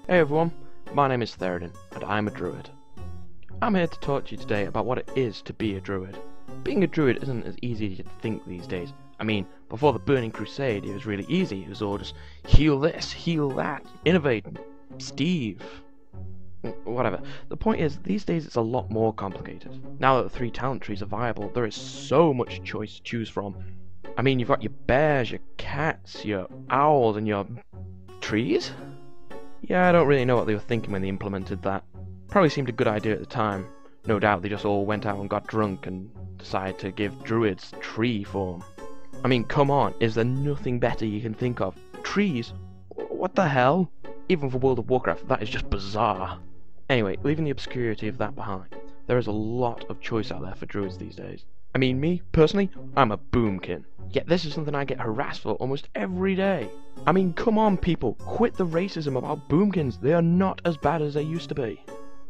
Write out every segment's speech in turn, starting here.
Hey everyone, my name is Theoden, and I'm a druid. I'm here to talk to you today about what it is to be a druid. Being a druid isn't as easy as you think these days. I mean, before the Burning Crusade it was really easy. It was all just heal this, heal that, innovate, Steve. Whatever. The point is, these days it's a lot more complicated. Now that the 3 talent trees are viable, there is so much choice to choose from. I mean, you've got your bears, your cats, your owls, and your trees? Yeah, I don't really know what they were thinking when they implemented that. Probably seemed a good idea at the time. No doubt they just all went out and got drunk and decided to give druids tree form. I mean, come on, is there nothing better you can think of? Trees? What the hell? Even for World of Warcraft, that is just bizarre. Anyway, leaving the obscurity of that behind, there is a lot of choice out there for druids these days. I mean, me, personally, I'm a boomkin. Yet this is something I get harassed for almost every day. I mean, come on people, quit the racism about boomkins. They are not as bad as they used to be.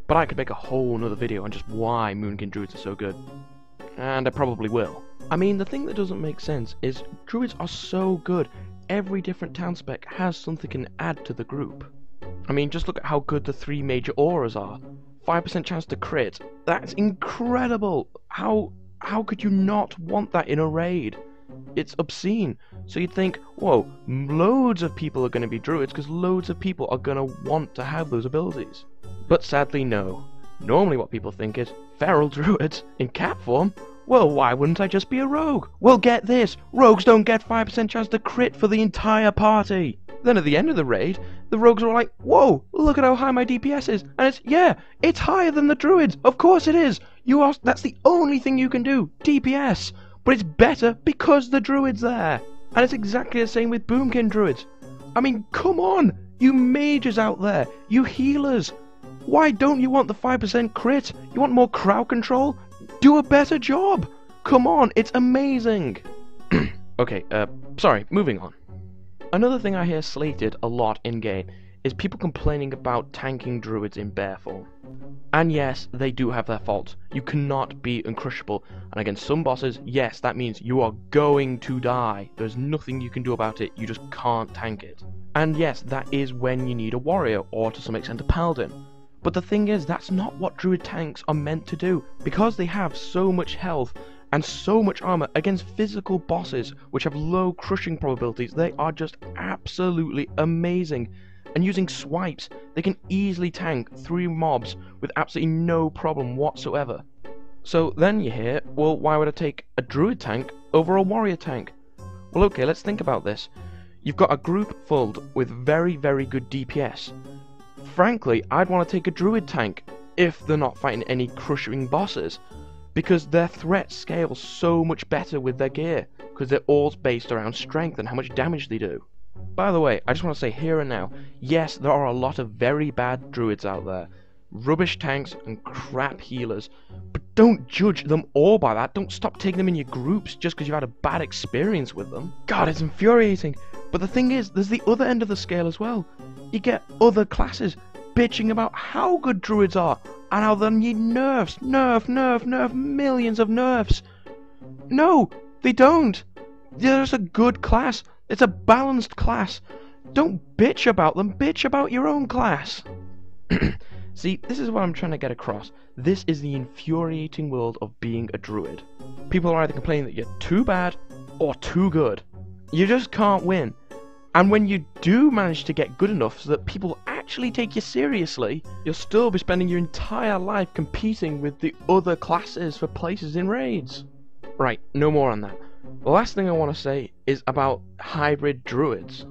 But I could make a whole nother video on just why moonkin druids are so good. And I probably will. I mean, the thing that doesn't make sense is druids are so good. Every different town spec has something can add to the group. I mean, just look at how good the 3 major auras are. 5% chance to crit. That's incredible. How could you not want that in a raid? It's obscene. So you'd think, whoa, loads of people are going to be druids because loads of people are going to want to have those abilities. But sadly, no. Normally what people think is, feral druids in cat form? Well, why wouldn't I just be a rogue? Well, get this, rogues don't get 5% chance to crit for the entire party. Then at the end of the raid, the rogues are like, whoa, look at how high my DPS is. And it's, yeah, it's higher than the druids. Of course it is. That's the only thing you can do, DPS. But it's better because the druid's there. And it's exactly the same with boomkin druids. I mean, come on, you mages out there, you healers. Why don't you want the 5% crit? You want more crowd control? Do a better job. Come on, it's amazing. Okay, sorry, moving on. Another thing I hear slated a lot in-game is people complaining about tanking druids in bear form. And yes, they do have their faults. You cannot be uncrushable, and against some bosses, yes, that means you are going to die. There's nothing you can do about it, you just can't tank it. And yes, that is when you need a warrior, or to some extent a paladin. But the thing is, that's not what druid tanks are meant to do, because they have so much health and so much armor against physical bosses which have low crushing probabilities. They are just absolutely amazing. And using swipes, they can easily tank 3 mobs with absolutely no problem whatsoever. So then you hear, well, why would I take a druid tank over a warrior tank? Well, okay, let's think about this. You've got a group filled with very, very good DPS. Frankly, I'd want to take a druid tank if they're not fighting any crushing bosses, because their threat scales so much better with their gear, because they're all based around strength and how much damage they do. By the way, I just want to say here and now, yes, there are a lot of very bad druids out there, rubbish tanks and crap healers, but don't judge them all by that. Don't stop taking them in your groups just because you've had a bad experience with them. God, it's infuriating. But the thing is, there's the other end of the scale as well. You get other classes bitching about how good druids are and how they need nerfs, nerf, millions of nerfs. No, they don't. They're just a good class. It's a balanced class. Don't bitch about them, bitch about your own class. See, this is what I'm trying to get across. This is the infuriating world of being a druid. People are either complaining that you're too bad or too good. You just can't win. And when you do manage to get good enough so that people actually take you seriously, you'll still be spending your entire life competing with the other classes for places in raids. Right, no more on that. The last thing I want to say is about hybrid druids.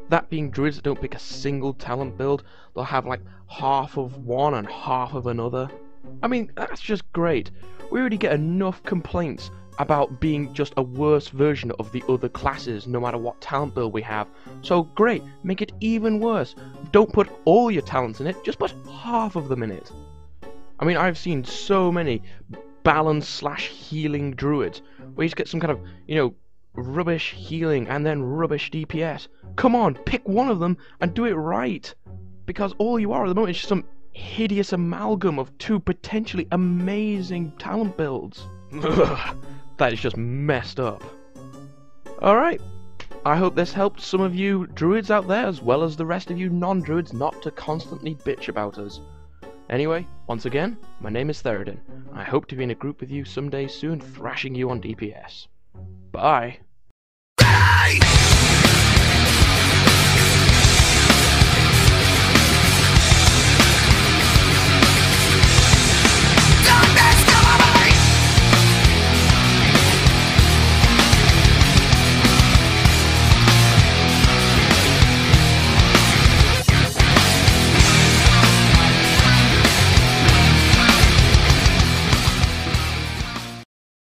That being druids that don't pick a single talent build, they'll have like half of one and half of another. I mean, that's just great. We already get enough complaints about being just a worse version of the other classes no matter what talent build we have. So great, make it even worse. Don't put all your talents in it, just put half of them in it. I mean, I've seen so many balance / healing druids where you just get some kind of, rubbish healing and then rubbish DPS. Come on, pick one of them and do it right. Because all you are at the moment is just some hideous amalgam of 2 potentially amazing talent builds. That is just messed up. Alright, I hope this helped some of you druids out there, as well as the rest of you non-druids, not to constantly bitch about us. Anyway, once again, my name is Theridin. I hope to be in a group with you someday soon, thrashing you on DPS. Bye!